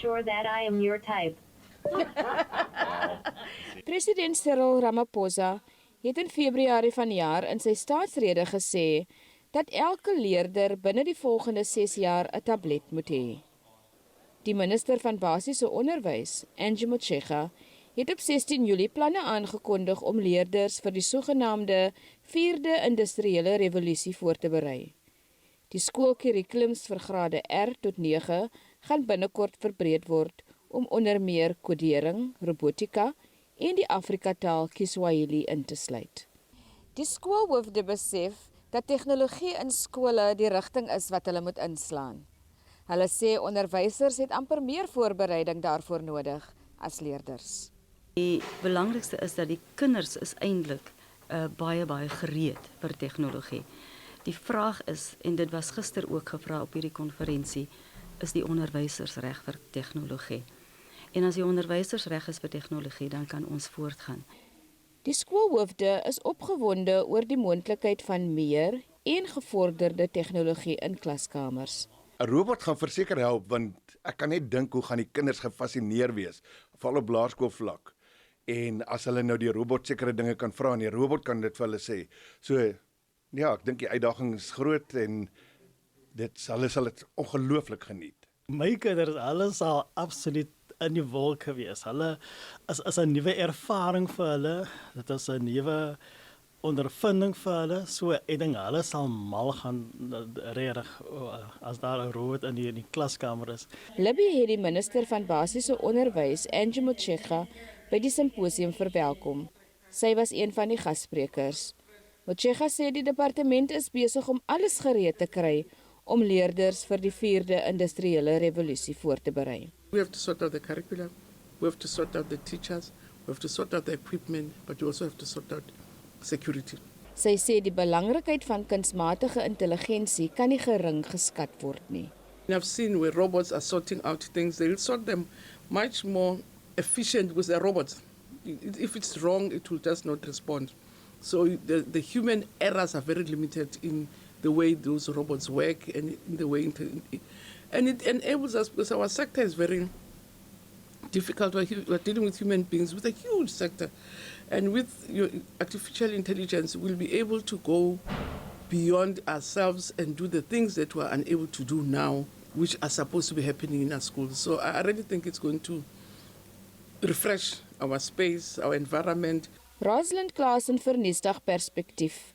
sure that I am your type. President Cyril Ramaphosa het in Februarie vanjaar in sy staatsrede gesê dat elke leerder binne die volgende 6 jaar 'n tablet moet hê. Die minister van basiese onderwys, Angie Motshekga, het op 16 Julie planne aangekondig om leerders vir die sogenaamde 4de industriële revolusie voor te berei. Die skoolkurrikulums vir grade R tot 9 gaan binnekort verbreed word om onder meer kodering, robotika en die Afrikataal Kiswahili in te sluit. Die skoolhoofde besef dat tegnologie in skole die rigting is wat hulle moet inslaan. Hulle sê onderwysers het amper meer voorbereiding daarvoor nodig as leerders. Die belangrikste is dat die kinders is eintlik baie gereed vir tegnologie. Die vraag is, en dit was gister ook gevra op hierdie konferensie, is die onderwysers reg vir tegnologie? En as die onderwysers reg is vir tegnologie, dan kan ons voortgaan. Die skoolhoofde is opgewonde oor die moontlikheid van meer en gevorderde tegnologie in klaskamers. 'n Robot gaan verseker help, want ek kan net dink hoe gaan die kinders gefassineer wees, veral op laerskoolvlak. En as hulle nou die robot sekere dinge kan vra en die robot kan dit vir hulle sê. So ja, ek dink die uitdaging is groot en hulle sal dit ongelooflik geniet. My kinders, hulle sal absoluut in die wolke wees. Hulle is 'n nuwe ervaring vir hulle. Dit is 'n nuwe ondervinding vir hulle. So ek dink hulle sal mal gaan reg as daar 'n robot in die klaskamer is. Libby het die minister van basiese onderwys, Angie Motshekga, by die simposium verwelkom. Sy was een van die gassprekers. Motshekga sê die departement is besig om alles gereed te kry om leerders vir die 4de industriële revolusie voor te berei. We have to sort out the curriculum, we have to sort out the teachers, we have to sort out the equipment, but we also have to sort out security. Sy sê die belangrikheid van kunsmatige intelligensie kan nie gering geskat word nie. I've seen where robots are sorting out things, they'll sort them much more efficient with a robot. If it's wrong, it will just not respond. So the human errors are very limited in the way those robots work and in the way, and it enables us, because our sector is very difficult. We're dealing with human beings with a huge sector, and with your artificial intelligence, we'll be able to go beyond ourselves and do the things that we're unable to do now, which are supposed to be happening in our schools. So I really think it's going to refresh our space, our environment. Rosalind Klaasen vir Nuusdag Perspektief.